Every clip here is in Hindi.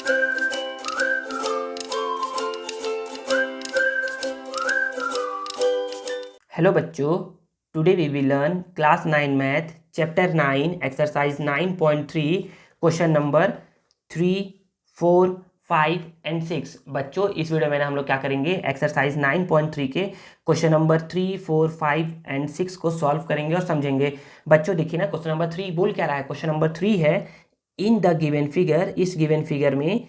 हेलो बच्चों, today we will learn class 9 math chapter 9 exercise 9.3 question number 3, 4, 5 and 6। बच्चों इस वीडियो में हम लोग क्या करेंगे, एक्सरसाइज 9.3 के क्वेश्चन नंबर 3, 4, 5 एंड 6 को सॉल्व करेंगे और समझेंगे। बच्चों देखिए ना, क्वेश्चन नंबर 3 बोल क्या रहा है। क्वेश्चन नंबर 3 है, इन द गिवन फिगर, इस गिवन फिगर में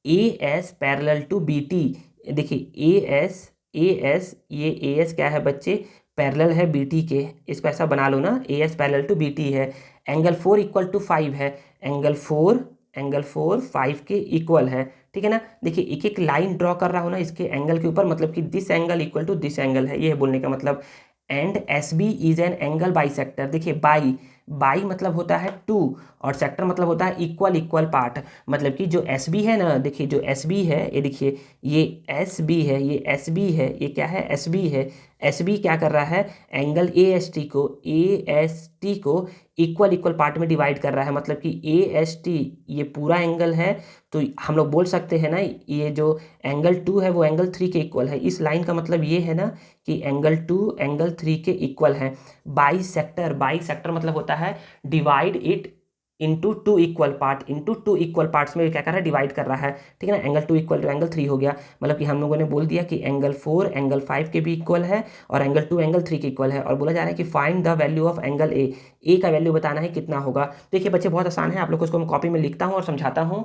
A S parallel to B T. देखिए ए एस ये ए एस क्या है बच्चे, पैरेलल है बी टी के। इसको ऐसा बना लो ना, A S parallel to B T है। एंगल 4 इक्वल टू 5 है। एंगल फोर 5 के इक्वल है। ठीक है ना। देखिए एक एक लाइन ड्रॉ कर रहा हूँ ना इसके एंगल के ऊपर, मतलब कि this angle equal to this angle है, ये है बोलने का मतलब। And S B is an angle by सेक्टर। देखिए बाई मतलब होता है टू, और सेक्टर मतलब होता है इक्वल इक्वल पार्ट। मतलब कि जो एस बी है ना, देखिए जो एस बी है, ये देखिए ये एस बी है, ये एस बी है, ये क्या है, एस बी है। एस बी क्या कर रहा है, एंगल ए एस टी को इक्वल इक्वल पार्ट में डिवाइड कर रहा है। मतलब कि ए एस टी ये पूरा एंगल है, तो हम लोग बोल सकते हैं ना, ये जो एंगल 2 है वो एंगल 3 के इक्वल है। इस लाइन का मतलब ये है ना कि एंगल 2 एंगल 3 के इक्वल है। बाई सेक्टर मतलब होता है divide it into two equal parts में क्या कर रहा है, डिवाइड कर रहा है। ठीक है ना। एंगल 2 इक्वल टू एंगल 3 हो गया। मतलब कि हम लोगों ने बोल दिया कि एंगल 4 एंगल 5 के भी इक्वल है, और एंगल 2 एंगल 3 के इक्वल है। और बोला जा रहा है कि find the value of angle ए का वैल्यू बताना है कितना होगा। देखिए बच्चे बहुत आसान है, आप लोग को इसको मैं कॉपी में लिखता हूँ और समझाता हूँ।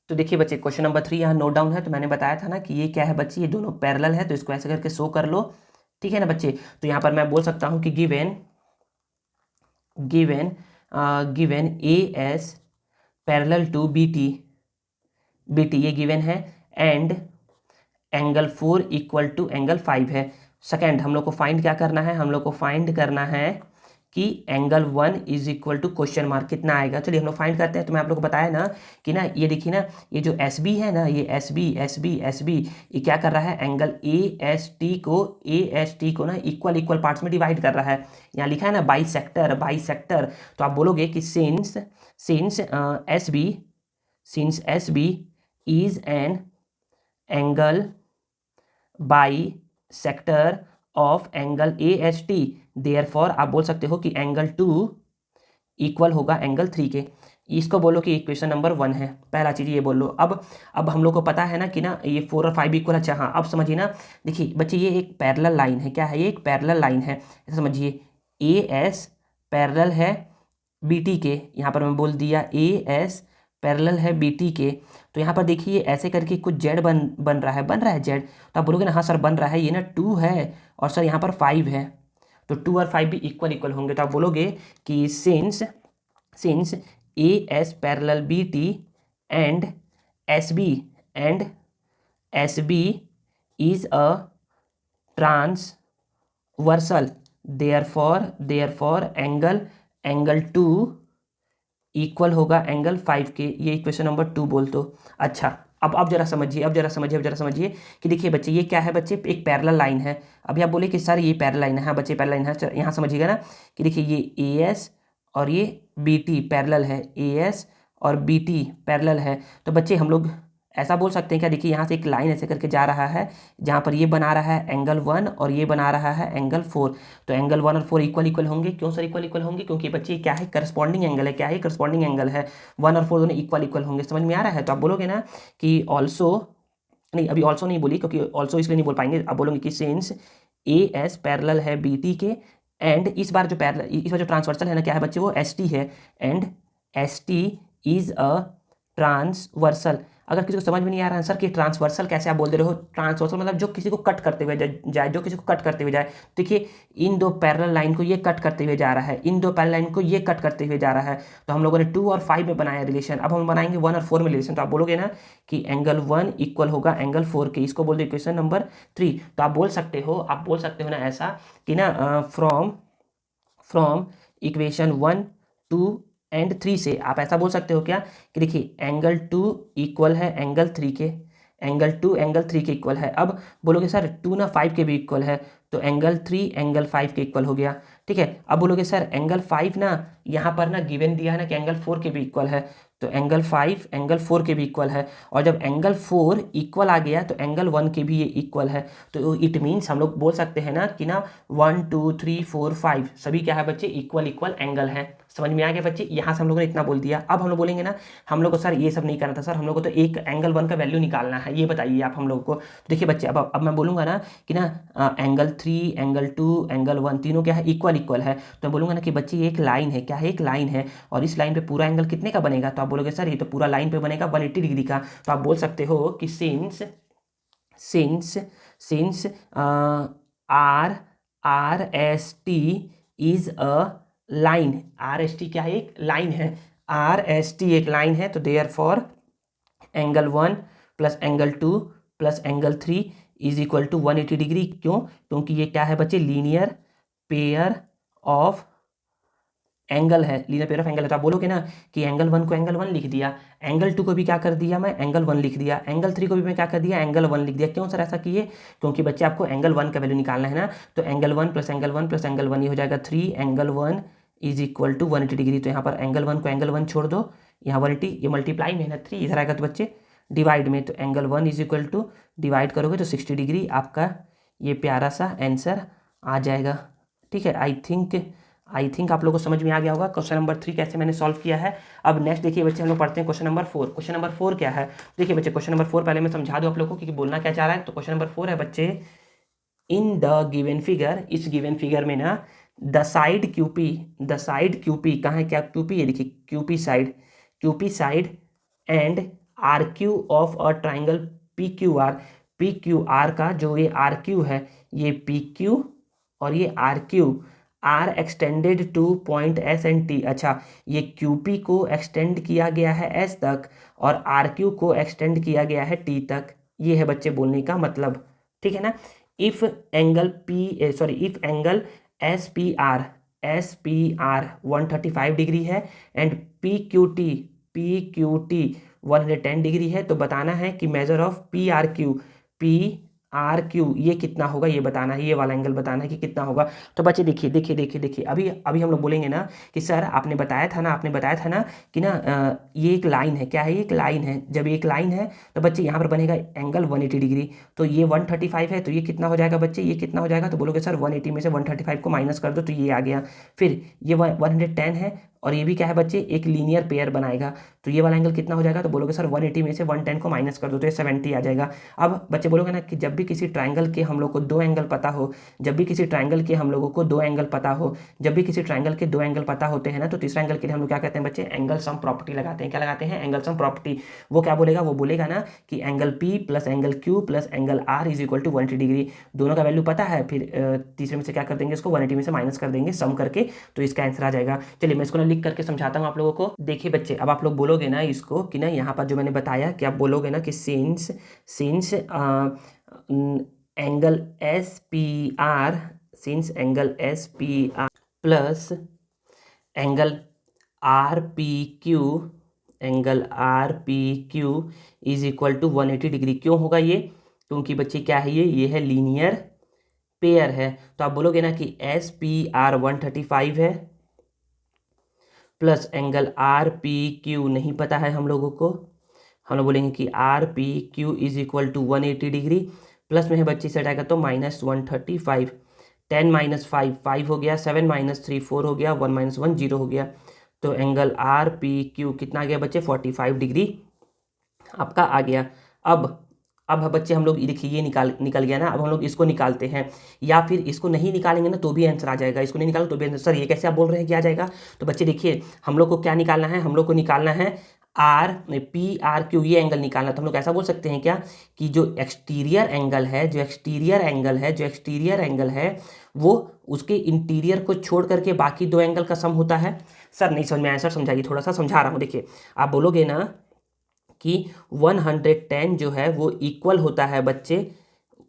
तो देखिए बच्चे क्वेश्चन नंबर 3 यहाँ नोट डाउन है। तो मैंने बताया था ना कि ये क्या है बच्चे, ये दोनों पैरेलल है, तो इसको ऐसे करके शो कर लो। ठीक है ना बच्चे। तो यहाँ पर मैं बोल सकता हूँ कि given A S parallel to B T ये गिवन है, and angle 4 equal to angle 5 है। सेकेंड हम लोग को फाइंड क्या करना है, हम लोग को फाइंड करना है कि angle 1 is equal to question mark कितना आएगा। चलिए हम लोग फाइंड करते हैं। तो मैं आप लोग को बताया ना कि ना, ये देखिए ना, ये जो एस बी है ना, ये एस बी ये क्या कर रहा है, एंगल ए एस टी को ना इक्वल इक्वल पार्ट्स में डिवाइड कर रहा है। यहाँ लिखा है ना बाई सेक्टर। तो आप बोलोगे कि since S B is an angle by sector of angle A S T, therefore आप बोल सकते हो कि एंगल 2 इक्वल होगा एंगल 3 के। इसको बोलो कि इक्वेशन नंबर 1 है। पहला चीज़ ये बोल लो। अब हम लोग को पता है ना कि ना ये 4 और 5 इक्वल है। अच्छा हाँ, अब समझिए ना। देखिए बच्चे ये एक पैरेलल लाइन है। क्या है ये, एक पैरेलल लाइन है। ऐसा समझिए, ए एस पैरेलल है बी टी के। यहाँ पर मैं बोल दिया ए एस पैरेलल है बी टी के। तो यहाँ पर देखिए ऐसे करके कुछ जेड बन रहा है जेड। तो आप बोलोगे ना हाँ सर बन रहा है, ये ना 2 है और सर यहाँ पर 5 है, तो 2 और 5 भी इक्वल इक्वल होंगे। तो आप बोलोगे कि since A S parallel B T and S B is a transversal, therefore angle 2 equal होगा एंगल 5 के। ये इक्वेशन नंबर 2 बोल दो। अच्छा अब जरा समझिए कि देखिए बच्चे ये क्या है बच्चे, एक पैरेलल लाइन है। अभी आप बोले कि सर ये पैरेलल लाइन है। हाँ बच्चे पैरेलल लाइन है। यहाँ समझिएगा ना कि देखिए ये ए एस और ये बी टी पैरेलल है, ए एस और बी टी पैरेलल है। तो बच्चे हम लोग ऐसा बोल सकते हैं क्या, देखिए यहाँ से एक लाइन ऐसे करके जा रहा है, जहाँ पर ये बना रहा है एंगल 1 और ये बना रहा है एंगल 4। तो एंगल 1 और 4 इक्वल इक्वल होंगे। क्यों सर इक्वल इक्वल होंगे, क्योंकि बच्चे क्या है, करस्पॉन्डिंग एंगल है। क्या है, करस्पॉन्डिंग एंगल है। 1 और 4 दोनों इक्वल इक्वल होंगे। समझ में आ रहा है। तो आप बोलोगे ना कि ऑल्सो, नहीं अभी ऑल्सो नहीं बोली, क्योंकि ऑल्सो इसलिए नहीं बोल पाएंगे। आप बोलोगे कि सिंस ए एस पैरेलल है बी टी के, एंड इस बार जो ट्रांसवर्सल है ना, क्या है बच्चे, वो एस टी है। And S T is a transversal. अगर किसी को समझ में नहीं आ रहा आंसर कि ट्रांसवर्सल कैसे आप बोल दे रहे हो, ट्रांसवर्सल मतलब जो किसी को कट करते हुए जाए, जो किसी को कट करते हुए जाए। देखिए इन दो पैरेलल लाइन को ये कट करते हुए जा रहा है, इन दो पैरेलल लाइन को ये कट करते हुए जा रहा है। तो हम लोगों ने 2 और 5 में बनाया रिलेशन, अब हम बनाएंगे 1 और 4 में रिलेशन। तो आप बोलोगे ना कि एंगल 1 इक्वल होगा एंगल 4 के। इसको बोल दो इक्वेशन नंबर 3। तो आप बोल सकते हो ना ऐसा कि ना फ्रॉम इक्वेशन 1, 2 एंड 3 से आप ऐसा बोल सकते हो क्या कि देखिए एंगल 2 इक्वल है एंगल 3 के, एंगल 2 एंगल 3 के इक्वल है। अब बोलोगे सर 2 ना 5 के भी इक्वल है, तो एंगल 3 एंगल 5 के इक्वल हो गया। ठीक है। अब बोलोगे सर एंगल 5 ना यहाँ पर ना गिवन दिया है ना कि एंगल 4 के भी इक्वल है, तो एंगल 5 एंगल 4 के भी इक्वल है, और जब एंगल 4 इक्वल आ गया तो एंगल 1 के भी ये इक्वल है। तो इट मीन्स हम लोग बोल सकते हैं ना कि ना 1 2 3 4 5 सभी क्या है बच्चे, इक्वल इक्वल एंगल है। समझ में आ गया बच्चे, यहाँ से हम लोगों ने इतना बोल दिया। अब हम लोग बोलेंगे ना, हम लोग को सर ये सब नहीं करना था सर, हम लोग को तो एक एंगल 1 का वैल्यू निकालना है, ये बताइए आप हम लोग को। तो देखिए बच्चे, अब मैं बोलूँगा ना कि ना एंगल 3 एंगल 2 एंगल 1 तीनों क्या है, इक्वल इक्वल है। तो मैं बोलूँगा ना कि बच्चे ये एक लाइन है, क्या है, एक लाइन है, और इस लाइन पे पूरा एंगल कितने का बनेगा, तो आप बोलोगे सर ये तो पूरा लाइन पे बनेगा 180 डिग्री का। तो आप बोल सकते हो कि since since since R R S T is a line, R S T क्या है, एक लाइन है, आर एस टी एक लाइन है, तो therefore angle 1 plus angle 2 plus angle 3 is equal to 180 degree. क्यों? क्योंकि ये क्या है बच्चे, लीनियर पेयर ऑफ एंगल है, लीनियर पेयर ऑफ एंगल है। तो आप बोलोगे ना कि एंगल 1 को एंगल 1 लिख दिया, एंगल 2 को भी क्या कर दिया मैं, एंगल 1 लिख दिया, एंगल 3 को भी मैं क्या कर दिया, एंगल 1 लिख दिया। क्यों सर ऐसा किए? क्योंकि बच्चे आपको एंगल 1 का वैल्यू निकालना है ना। तो angle 1 plus angle 1 plus angle 1 ये हो जाएगा 3 angle 1 is equal to 180 degree. तो यहाँ पर एंगल 1 को एंगल 1 छोड़ दो, यहाँ 180, ये मल्टीप्लाई में है ना 3, इधर आएगा तो बच्चे डिवाइड में, तो angle 1 is equal to divide करोगे तो 60 डिग्री आपका ये प्यारा सा आंसर आ जाएगा। ठीक है, आई थिंक आप लोगों को समझ में आ गया होगा क्वेश्चन नंबर 3 कैसे मैंने सॉल्व किया है। अब नेक्स्ट देखिए बच्चे, हम लोग पढ़ते हैं क्वेश्चन नंबर 4। क्वेश्चन नंबर 4 क्या है, देखिए बच्चे क्वेश्चन नंबर 4 पहले मैं समझा दूं आप लोगों को कि बोलना क्या चाह रहा है। तो क्वेश्चन नंबर 4 है बच्चे, इन द गिवन फिगर, इस गिवन फिगर में ना द साइड क्यूपी कहाँ है, क्या क्यूपी है, देखिए QP side and R Q of a triangle P Q R का जो ये आर क्यू है, ये पी क्यू और ये R Q are extended to point S and T. अच्छा, ये क्यूपी को एक्सटेंड किया गया है एस तक और आर क्यू को एक्सटेंड किया गया है टी तक। ये है बच्चे बोलने का मतलब, ठीक है ना। If angle if angle S P R 135 degree है and P Q T 110 degree है, तो बताना है कि measure of P R Q ये कितना होगा, ये बताना है, ये वाला एंगल बताना है कि कितना होगा। तो बच्चे देखिए अभी अभी हम लोग बोलेंगे ना कि सर आपने बताया था ना कि ना ये एक लाइन है, क्या है, ये एक लाइन है। जब ये एक लाइन है तो बच्चे यहाँ पर बनेगा एंगल 180 डिग्री। तो ये 135 है, तो ये कितना हो जाएगा बच्चे, ये कितना हो जाएगा, तो बोलोगे सर 180 में से 135 को माइनस कर दो, तो ये आ गया। फिर ये 110 है और ये भी क्या है बच्चे, एक लीनियर पेयर बनाएगा, तो ये वाला एंगल कितना हो जाएगा, तो बोलोगे सर 180 में से 110 को माइनस कर दो, तो ये 70 आ जाएगा। अब बच्चे बोलोगे ना कि जब भी किसी ट्राइंगल के हम लोग को दो एंगल पता हो, जब भी किसी ट्राइंगल के हम लोगों को दो एंगल पता हो, जब भी किसी ट्राइंगल के दो एंगल पता होते हैं ना, तो तीसरा एंगल के लिए हम लोग क्या कहते हैं बच्चे, एंगल सम प्रॉपर्टी लगाते हैं। क्या लगाते हैं, एंगल सम प्रॉपर्टी। वो क्या बोलेगा, वो बोलेगा ना कि angle P plus angle Q plus angle R is equal to 180 degree. दोनों का वैल्यू पता है, फिर तीसरे में से क्या कर देंगे, इसको 180 में से माइनस कर देंगे सम करके, तो इसका आंसर आ जाएगा। चलिए मैं इसको ना लिख करके समझाता हूँ आप लोगों को। देखिए बच्चे, अब आप लोग बोलोगे ना इसको कि ना यहाँ पर जो मैंने बताया कि आप बोलोगे ना कि since angle S P R plus angle R P Q is equal to 180 degree. क्यों होगा ये, क्योंकि बच्चे क्या है, ये है लीनियर पेयर है। तो आप बोलोगे ना कि एस पी आर 135 है plus angle R P Q नहीं पता है हम लोगों को, हम लोग बोलेंगे कि R P Q is equal to 180 degree, plus में है बच्चे से हटाएगा तो माइनस 135, 10 माइनस 5 5 हो गया, 7 माइनस 3 4 हो गया, 1 माइनस 1 0 हो गया। तो एंगल आर पी क्यू कितना आ गया बच्चे, 45 डिग्री आपका आ गया। अब बच्चे हम लोग देखिए ये निकल गया ना। अब हम लोग इसको निकालते हैं, या फिर इसको नहीं निकालेंगे ना तो भी आंसर आ जाएगा, इसको नहीं निकालो तो भी आंसर। सर ये कैसे आप बोल रहे हैं कि आ जाएगा, तो बच्चे देखिए हम लोग को क्या निकालना है, हम लोग को निकालना है आर पी आर क्यू, ये एंगल निकालना। तो हम लोग ऐसा बोल सकते हैं क्या कि जो एक्सटीरियर एंगल है वो उसके इंटीरियर को छोड़ करके बाकी दो एंगल का सम होता है। सर नहीं समझ में आया, सर समझाइए, थोड़ा सा समझा रहा हूँ। देखिए आप बोलोगे ना कि 110 जो है वो इक्वल होता है बच्चे,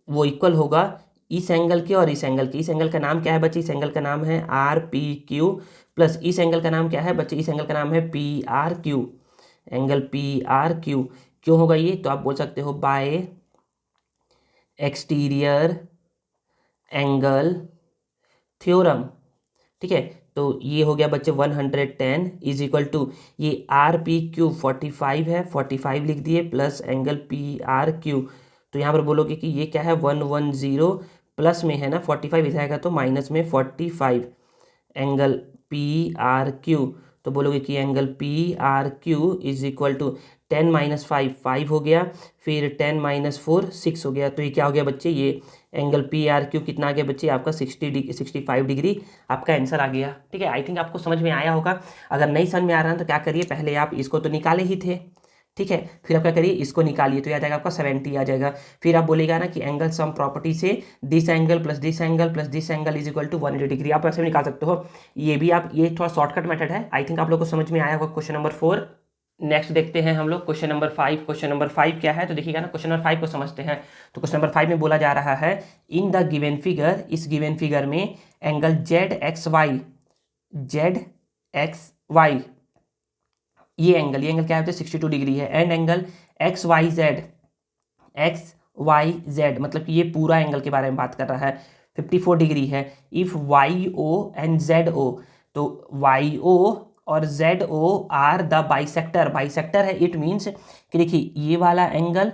वो इक्वल होगा इस एंगल के और इस एंगल के। इस एंगल का नाम क्या है बच्चे, इस एंगल का नाम है आर पी क्यू, प्लस इस एंगल का नाम क्या है बच्चे, इस एंगल का नाम है P R Q, angle P R Q. क्यों होगा ये, तो आप बोल सकते हो बाय एक्सटीरियर एंगल थ्योरम। ठीक है, तो ये हो गया बच्चे 110 इज इक्वल टू ये आर पी क्यू 45 है, 45 लिख दिए plus angle P R Q. तो यहाँ पर बोलोगे कि ये क्या है 110 प्लस में है ना 45 इधर आएगा तो माइनस में 45 एंगल पी आर क्यू। तो बोलोगे कि angle P R Q is equal to 10 minus 5 5 हो गया, फिर 10 माइनस 4 6 हो गया। तो ये क्या हो गया बच्चे, ये एंगल पी आर क्यू कितना आ गया बच्चे आपका 65 डिग्री आपका आंसर आ गया। ठीक है, आई थिंक आपको समझ में आया होगा। अगर नहीं समझ में आ रहा है तो क्या करिए, पहले आप इसको तो निकाले ही थे, ठीक है, फिर आप क्या करिए इसको निकालिए तो आ जाएगा आपका 70 आ जाएगा। फिर आप बोलेगा ना कि एंगल सम प्रॉपर्टी से this angle plus this angle plus this angle is equal to 180 degree, आप ऐसे भी निकाल सकते हो। ये भी आप, ये थोड़ा शॉर्टकट मेथड है। आई थिंक आप लोग को समझ में आया होगा क्वेश्चन नंबर 4। नेक्स्ट देखते हैं हम लोग क्वेश्चन नंबर 5। क्वेश्चन नंबर 5 क्या है तो देखिएगा ना, क्वेश्चन नंबर 5 को समझते हैं। तो क्वेश्चन नंबर 5 में बोला जा रहा है इन द गिवन फिगर, इस गिवन फिगर में एंगल जेड एक्स वाई, ये एंगल क्या होता है 62 डिग्री है, and angle X Y Z मतलब कि ये पूरा एंगल के बारे में बात कर रहा है 54 डिग्री है। If Y O and Z O, तो वाई ओ और Z O are the bisector, bisector है इट मीन्स कि देखिए ये वाला एंगल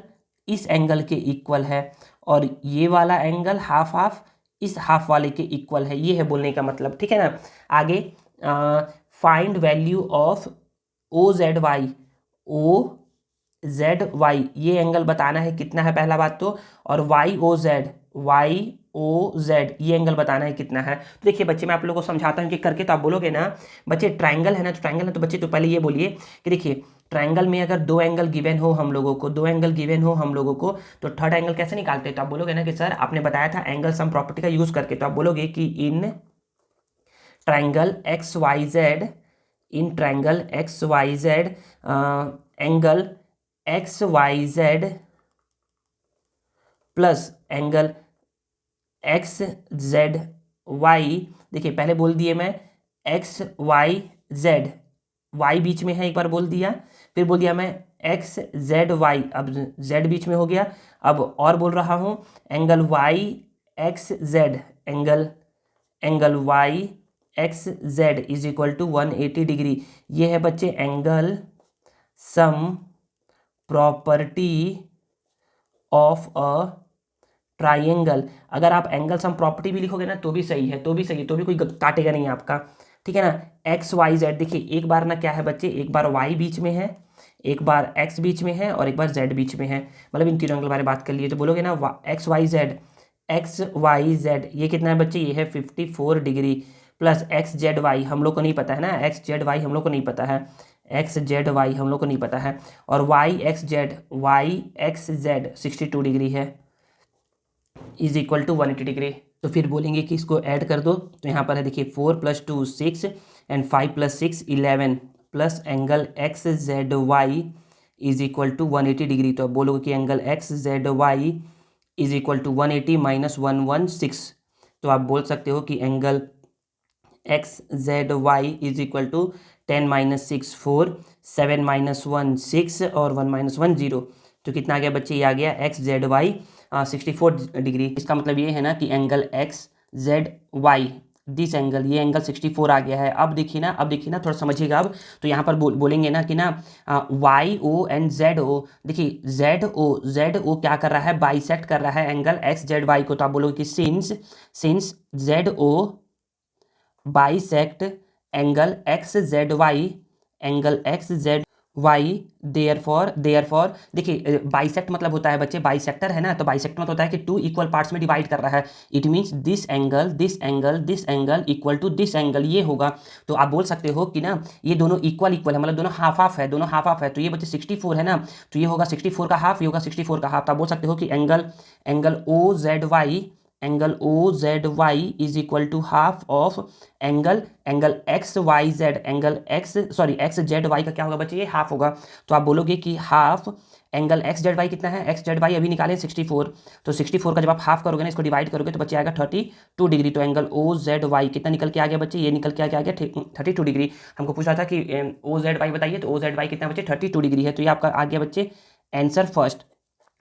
इस एंगल के इक्वल है और ये वाला एंगल हाफ हाफ इस हाफ वाले के इक्वल है, ये है बोलने का मतलब। ठीक है ना, आगे find value of O Z Y, ये एंगल बताना है कितना है पहला बात तो, और वाई ओ जेड ये एंगल बताना है कितना है। तो देखिए बच्चे मैं आप लोगों को समझाता हूँ कि करके, तो आप बोलोगे ना बच्चे ट्राइंगल है ना, तो ट्राइंगल है तो बच्चे तो पहले ये बोलिए कि देखिए ट्राइंगल में अगर दो एंगल गिवन हो हम लोगों को, तो थर्ड एंगल कैसे निकालते हैं। तो आप बोलोगे ना कि सर आपने बताया था एंगल सम प्रॉपर्टी का यूज करके, तो आप बोलोगे कि in triangle X Y Z, in triangle X Y Z angle X Y Z plus angle X Z Y, देखिए पहले बोल दिए मैं एक्स वाई जेड, वाई बीच में है एक बार बोल दिया, फिर बोल दिया मैं एक्स जेड वाई, अब जेड बीच में हो गया, अब और बोल रहा हूँ angle Y X Z, angle Y X Z is equal to 180 degree. ये है बच्चे angle sum property of a triangle. अगर आप एंगल सम प्रॉपर्टी भी लिखोगे ना तो भी सही है, तो भी कोई काटेगा नहीं आपका। ठीक है ना, एक्स वाई जेड, देखिए एक बार ना क्या है बच्चे, एक बार वाई बीच में है, एक बार एक्स बीच में है और एक बार जेड बीच में है, मतलब इन तीनों एंगल के बारे में बात कर लिए। तो बोलोगे ना एक्स वाई जेड ये कितना है बच्चे, ये है 54 degree plus X Z Y हम लोग को नहीं पता है ना, एक्स जेड वाई हम लोग को नहीं पता है, और वाई एक्स जेड 62 डिग्री है इज इक्वल टू 180 डिग्री। तो फिर बोलेंगे कि इसको ऐड कर दो, तो यहाँ पर है देखिए 4 + 2 6 and 5 + 6 11 plus angle X Z Y is equal to 180 degree. तो अब बोलोगे कि angle X Z Y is equal to 180 minus 116। तो आप बोल सकते हो कि angle X Z Y is equal to 10 - 6 4, 7 - 1 6 और 1 - 1 0। तो कितना आ गया बच्चे, ये आ गया एक्स जेड वाई 64 डिग्री। इसका मतलब ये है ना कि angle X Z why this angle, ये एंगल 64 आ गया है। अब देखिए ना थोड़ा समझिएगा अब। तो यहाँ पर बोलेंगे ना कि ना Y O and Z O, देखिए जेड ओ क्या कर रहा है, बाइसेक्ट कर रहा है एंगल एक्स जेड वाई को। तो आप बोलोगे कि since Z O bisect angle X Z Y therefore देखिए बाइसेक्ट मतलब होता है बच्चे, बाइसेक्टर है ना, तो बाइसेक्टर मतलब होता है कि टू इक्वल पार्ट्स में डिवाइड कर रहा है। It means this angle equal to this angle, ये होगा। तो आप बोल सकते हो कि ना ये दोनों इक्वल है, मतलब दोनों हाफ हाफ है, तो ये बच्चे 64 है ना, तो ये होगा 64 का हाफ, ये होगा 64 का हाफ। तो आप बोल सकते हो कि angle O Z Y is equal to half of angle X Z Y का क्या होगा बच्चे, ये हाफ होगा। तो आप बोलोगे कि half angle X Z Y कितना है, एक्स जेड वाई अभी निकाले 64, तो 64 का जब आप हाफ करोगे ना, इसको डिवाइड करोगे तो बच्चे आएगा 32 डिग्री। तो एंगल ओ जेड वाई कितना निकल के आ गया बच्चे, ये निकल के आ गया 32 डिग्री। हमको पूछा था कि ओ जेड वाई बताइए, तो ओ जेड वाई कितना बच्चे 32 डिग्री है। तो ये आपका आ गया बच्चे आंसर फर्स्ट।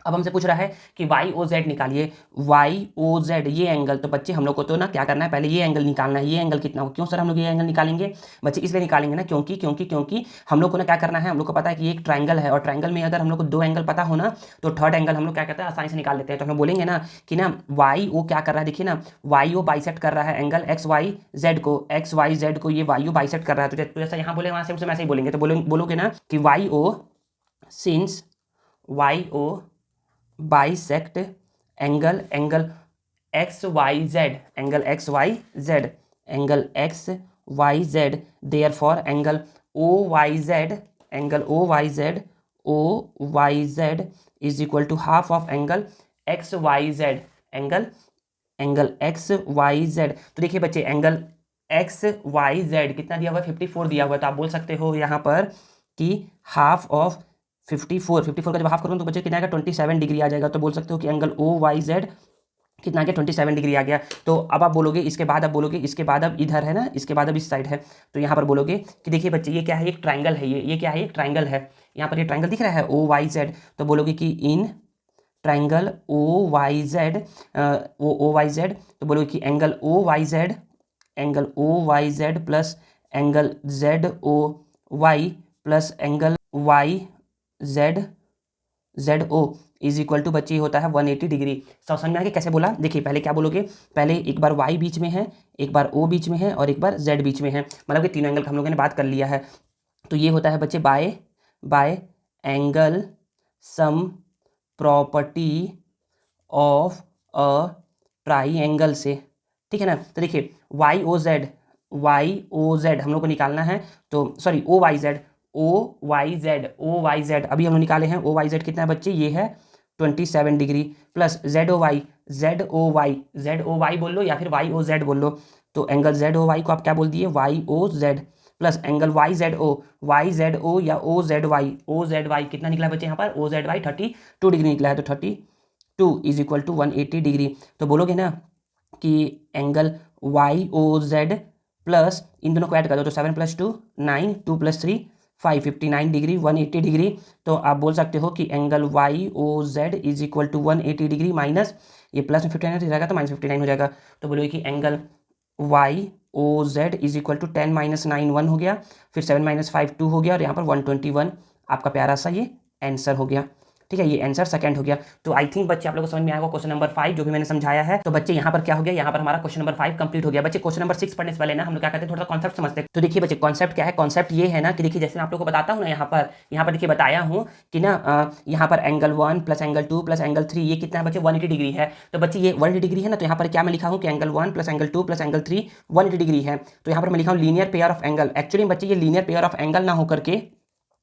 अब हमसे पूछ रहा है कि वाई ओ जेड निकालिए, वाई ओ जेड ये एंगल। तो बच्चे हम लोग को तो ना क्या करना है, पहले ये एंगल निकालना है। ये एंगल कितना हो, क्यों सर हम लोग ये एंगल निकालेंगे बच्चे, इसलिए निकालेंगे ना क्योंकि क्योंकि क्योंकि हम लोग को ना क्या करना है, हम लोग को पता है कि ये एक ट्राइंगल है, और ट्राइंगल में अगर हम लोग को दो एंगल पता हो ना, तो थर्ड एंगल हम लोग क्या कहते हैं आसानी से निकाल लेते हैं। तो हम लोग बोलेंगे ना कि ना वाई ओ क्या कर रहा है, देखिए ना वाई ओ बाइसेक्ट कर रहा है एंगल एक्स वाई जेड को, एक्स वाई जेड को ये वाई ओ बाइसेक्ट कर रहा है। तो जैसा यहाँ बोले वहां से ऐसे ही बोलेंगे। तो बोलोगे ना कि Y O since Y O bisect angle X Y Z, angle X Y Z, angle X Y Z, therefore angle O Y Z, angle O Y Z is equal to half of angle X Y Z, angle X Y Z. तो देखिए बच्चे एंगल एक्स वाई जेड कितना दिया हुआ है, 54 दिया हुआ है। तो आप बोल सकते हो यहाँ पर कि हाफ ऑफ 54 का जब हाफ करूँ तो बच्चे कितना आएगा, 27 डिग्री आ जाएगा। तो बोल सकते हो कि एंगल ओ वाई जेड कितना आ गया, 27 डिग्री आ गया। तो अब आप बोलोगे इसके बाद, अब बोलोगे इसके बाद, अब इधर है ना, इसके बाद अब इस साइड है। तो यहाँ पर बोलोगे कि देखिए बच्चे ये क्या है, एक ट्राइंगल है, ये क्या है, एक ट्राइंगल है। यहाँ पर ये ट्राइंगल दिख रहा है ओ वाई जेड। तो बोलोगे कि in triangle O Y Z, O Y Z, तो बोलोगे कि angle O Y Z, angle O Y Z plus angle Z O Y plus angle Y Z O is equal to बच्चे होता है 180 डिग्री। समझ में आ गया कैसे बोला। देखिए पहले क्या बोलोगे, पहले एक बार y बीच में है, एक बार o बीच में है, और एक बार z बीच में है, मतलब कि तीनों एंगल का हम लोगों ने बात कर लिया है। तो ये होता है बच्चे bye angle sum property of a triangle से, ठीक है ना। तो देखिए वाई ओ जेड हम लोग को निकालना है। तो सॉरी ओ वाई जेड अभी हम लोग निकाले हैं। ओ वाई जेड कितना है बच्चे, ये है 27 degree, plus Z O Y बोल लो या फिर वाई ओ जेड बोल लो। तो एंगल जेड ओ वाई को आप क्या बोल दिए, Y O Z, plus angle Y Z O या ओ जेड वाई कितना निकला बच्चे यहाँ पर, ओ जेड वाई 32 डिग्री निकला है। तो 32 इज इक्वल टू 180 डिग्री। तो बोलोगे ना कि angle Y O Z plus इन दोनों को ऐड कर दो, तो 7 + 2 9, 2 + 3 5, 59 डिग्री, 180 डिग्री। तो आप बोल सकते हो कि angle Y O Z is equal to 180 degree minus ये प्लस में 59 हो जाएगा तो -59 हो जाएगा। तो बोलोगे कि angle Y O Z is equal to 10 - 9 1 हो गया, फिर 7 - 5 2 हो गया, और यहाँ पर 121 आपका प्यारा सा ये आंसर हो गया। ठीक है, ये आंसर सेकंड हो गया। तो आई थिंक बच्चे आप लोगों को समझ में आएगा क्वेश्चन नंबर 5 जो भी मैंने समझाया है। तो बच्चे यहाँ पर क्या हो गया, यहाँ पर हमारा क्वेश्चन नंबर 5 कंप्लीट हो गया। बच्चे क्वेश्चन नंबर 6 पढ़ने से पहले ना हम लोग क्या करते हैं, थोड़ा सा कॉन्सेप्ट समझते हैं। तो देखिए बच्चे कॉन्सेप्ट क्या है, कॉन्सेप्ट ये है ना कि देखिए जैसे मैं आप लोगों को बताता हूँ ना, यहाँ पर देखिए बताया हूँ कि ना यहाँ पर angle 1 plus angle 2 plus angle 3 ये कितना है बच्चे 180 डिग्री है। तो बच्चे ये 180 डिग्री है ना, तो यहाँ पर क्या मैं लिखा हूँ कि angle 1 plus angle 2 plus angle 3 180 degree है। तो यहाँ पर मैं लिखा हूँ linear pair of angle. Actually बच्चे ये लीनियर पेयर ऑफ एंगल ना होकर के,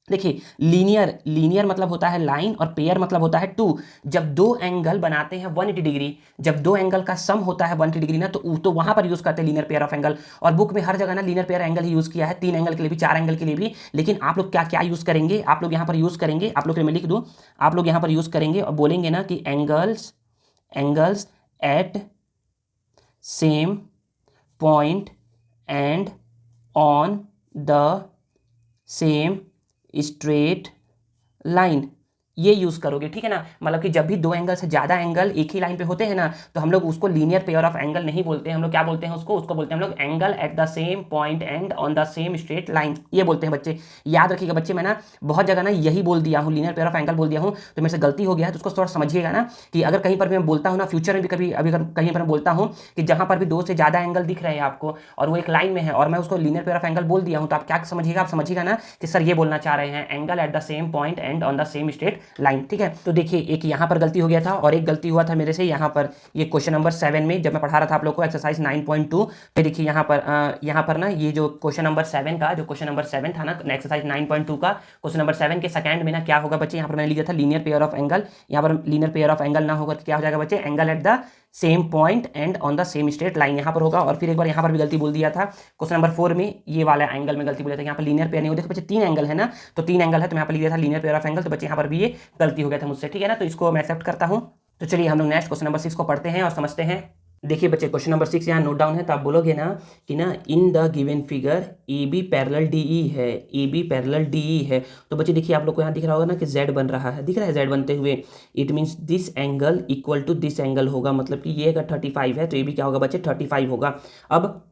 देखिए लीनियर मतलब होता है लाइन, और पेयर मतलब होता है टू। जब दो एंगल बनाते हैं 180 डिग्री, जब दो एंगल का सम होता है 180 डिग्री ना, तो वहां पर यूज करते हैं लीनियर पेयर ऑफ एंगल। और बुक में हर जगह ना लीनियर पेयर एंगल ही यूज किया है, 3 एंगल के लिए भी, 4 एंगल के लिए भी। लेकिन आप लोग क्या क्या यूज करेंगे, आप लोग यहाँ पर यूज करेंगे, आप लोग मैं लिख दूं, आप लोग यहाँ पर यूज करेंगे और बोलेंगे ना कि angles eight same point and on the same straight line, ये यूज करोगे। ठीक है ना, मतलब कि जब भी दो एंगल से ज्यादा एंगल एक ही लाइन पे होते हैं ना, तो हम लोग उसको लीनियर पेयर ऑफ एंगल नहीं बोलते हैं, हम लोग क्या बोलते हैं उसको बोलते हैं हम लोग angle at the same point and on the same straight line, ये बोलते हैं बच्चे। याद रखिएगा बच्चे, मैं ना बहुत जगह ना यही बोल दिया हूँ, लीनियर पेयर ऑफ एंगल बोल दिया हूँ, तो मेरे से गलती हो गया है, तो उसको थोड़ा समझिएगा ना कि अगर कहीं पर भी मैं बोलता हूँ ना, फ्यूचर में भी कभी अभी कहीं पर मैं बोलता हूँ कि जहां पर भी दो से ज्यादा एंगल दिख रहे हैं आपको और वो एक लाइन में है और मैं उसको लीनियर पेयर ऑफ एंगल बोल दिया हूँ, तो आप क्या समझिएगा, आप समझिएगा ना कि सर ये बोलना चाह रहे हैं angle at the same point and on the same straight line. ठीक है, तो देखिए एक यहाँ पर गलती हो गया था और एक गलती हुआ था मेरे से यहाँ पर, ये क्वेश्चन नंबर 7 में जब मैं पढ़ा रहा था आप लोग को एक्सरसाइज 9.2 पे। देखिए यहाँ पर ना ये जो क्वेश्चन नंबर 7 का, जो क्वेश्चन नंबर 7 था ना एक्सरसाइज 9.2 का, क्वेश्चन नंबर 7 के सेकंड में ना क्या होगा बच्चे, यहाँ पर मैंने लिखा था लीनियर पेयर ऑफ एंगल। यहाँ पर लीनियर पेयर ऑफ एंगल ना होगा तो क्या हो जाएगा बच्चे, angle at the same point and on the same straight line यहाँ पर होगा। और फिर एक बार यहाँ पर भी गलती बोल दिया था क्वेश्चन नंबर 4 में, ये वाला एंगल में गलती बोला था, यहाँ पर लीनियर पेयर नहीं होता। बच्चे 3 एंगल है ना, तो 3 एंगल है, तो यहाँ पर लिखा था लीनियर पेयर ऑफ एंगल, तो बच्चे यहाँ पर भी ये गलती हो गया था मुझसे। ठीक है ना, तो इसको मैं एक्सेप्ट करता हूँ। तो चलिए हम लोग नेक्स्ट क्वेश्चन नंबर 6 को पढ़ते हैं और समझते हैं। देखिए बच्चे क्वेश्चन नंबर 6 यहाँ नोट डाउन है, तो आप बोलोगे ना कि ना in the given figure A B parallel D E है, A B parallel D E है। तो बच्चे देखिए आप लोग को यहाँ दिख रहा होगा ना कि जेड बन रहा है, दिख रहा है जेड बनते हुए। It means this angle equal to this angle होगा, मतलब कि ये अगर 35 है तो ये भी क्या होगा बच्चे 35 होगा। अब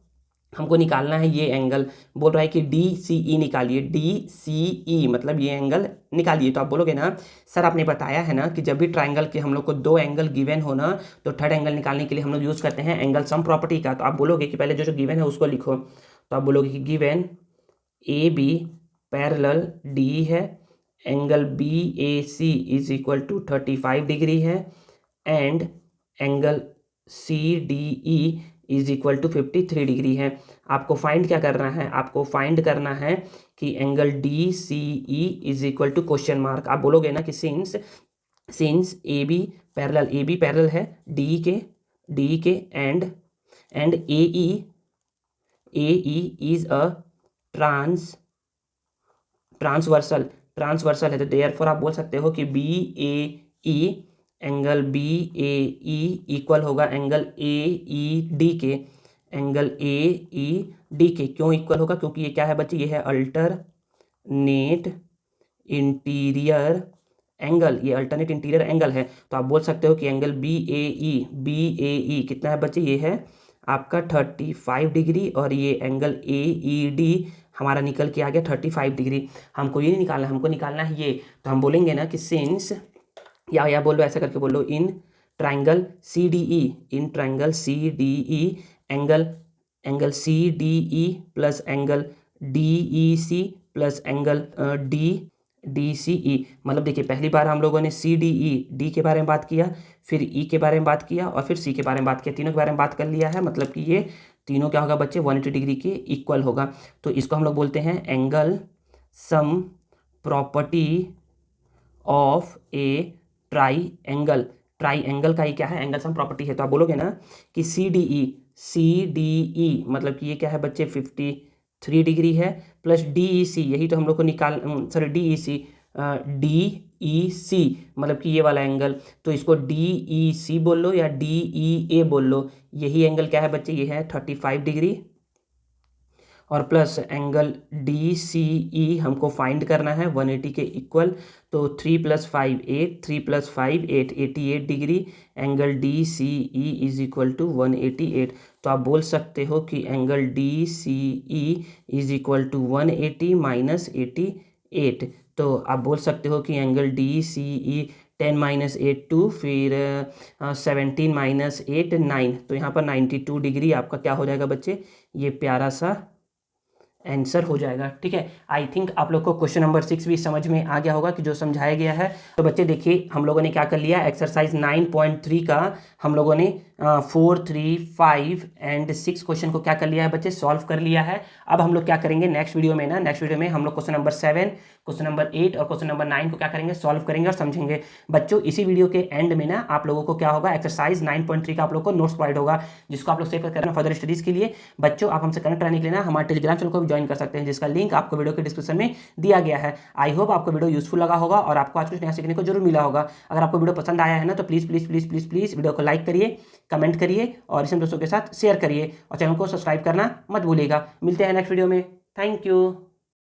हमको निकालना है ये एंगल, बोल रहा है कि डी सी ई निकालिए, डी सी ई मतलब ये एंगल निकालिए। तो आप बोलोगे ना सर आपने बताया है ना कि जब भी ट्राइंगल के हम लोग को दो एंगल गिवन हो ना तो थर्ड एंगल निकालने के लिए हम लोग यूज़ करते हैं एंगल सम प्रॉपर्टी का। तो आप बोलोगे कि पहले जो जो गिवन है उसको लिखो। तो आप बोलोगे कि given A B parallel D है, angle B A C is equal to 35 degree है, and angle C D E is equal to 53 degree है। आपको फाइंड क्या करना है, आपको फाइंड करना है कि angle D C E is equal to question mark. आप बोलोगे ना कि सिंस ए बी पैरेलल है डी के and A E is a transversal है, तो देयरफॉर आप बोल सकते हो कि B A E angle B A E equal होगा एंगल ए ई डी के, एंगल ए ई डी के। क्यों इक्वल होगा, क्योंकि ये क्या है बच्चे, ये है अल्टरनेट इंटीरियर एंगल, ये अल्टरनेट इंटीरियर एंगल है। तो आप बोल सकते हो कि एंगल बी ए ई कितना है बच्चे, ये है आपका 35 डिग्री, और ये एंगल ए ई डी हमारा निकल के आ गया 35 डिग्री। हमको ये नहीं निकालना, हमको निकालना है ये। तो हम बोलेंगे ना कि सिंस या बोलो ऐसा करके बोलो, in triangle C D E angle C D E plus angle D E C plus angle D C E. मतलब देखिए पहली बार हम लोगों ने सी डी ई डी के बारे में बात किया, फिर ई के बारे में बात किया, और फिर सी के बारे में बात किया, तीनों के बारे में बात कर लिया है। मतलब कि ये तीनों क्या होगा बच्चे 180 डिग्री के इक्वल होगा। तो इसको हम लोग बोलते हैं angle sum property of A try angle का ही क्या है, एंगल सम प्रॉपर्टी है। तो आप बोलोगे ना कि सी डी ई मतलब कि ये क्या है बच्चे 53 डिग्री है, प्लस डी ई सी, यही तो हम लोग को डी ई सी मतलब कि ये वाला एंगल, तो इसको डी ई सी बोल लो या डी ई ए बोल लो। यही एंगल क्या है बच्चे, ये है 35 डिग्री, और प्लस एंगल डी सी ई हमको फाइंड करना है 180 के इक्वल। तो 3 + 5 8 88 degree, angle D C E is equal to 188। तो आप बोल सकते हो कि angle D C E is equal to 180 minus 88। तो आप बोल सकते हो कि एंगल डी सी ई 10 - 8 2, फिर 17 - 8 9, तो यहाँ पर 92 डिग्री आपका क्या हो जाएगा बच्चे, ये प्यारा सा आंसर हो जाएगा। ठीक है, आई थिंक आप लोग को क्वेश्चन नंबर 6 भी समझ में आ गया होगा कि जो समझाया गया है। तो बच्चे देखिए हम लोगों ने क्या कर लिया, एक्सरसाइज 9.3 का हम लोगों ने 4, 3, 5 एंड 6 क्वेश्चन को क्या कर लिया है बच्चे, सॉल्व कर लिया है। अब हम लोग क्या करेंगे नेक्स्ट वीडियो में हम लोग क्वेश्चन नंबर 7, क्वेश्चन नंबर 8 और क्वेश्चन नंबर 9 को क्या करेंगे, सॉल्व करेंगे और समझेंगे। बच्चों इसी वीडियो के एंड में ना आप लोगों को क्या होगा, एक्सरसाइज 9.3 का आप लोग को नोट्स प्रोवाइड होगा, जिसको आप लोग सेव करना फर्दर स्टडीज के लिए। बच्चों आप हमसे कनेक्ट रहने के लिए ना हमारे टेलीग्राम चैनल को भी ज्वाइन कर सकते हैं, जिसका लिंक आपको वीडियो के डिस्क्रिप्शन में दिया गया है। आई होप आपको वीडियो यूजफुल लगा होगा और आपको आज कुछ नया सीखने को जरूर मिला होगा। अगर आपको वीडियो पसंद आया है ना तो प्लीज़ वीडियो को लाइक करिए, कमेंट करिए और इसे दोस्तों के साथ शेयर करिए, और चैनल को सब्सक्राइब करना मत भूलिएगा। मिलते हैं नेक्स्ट वीडियो में। Thank you.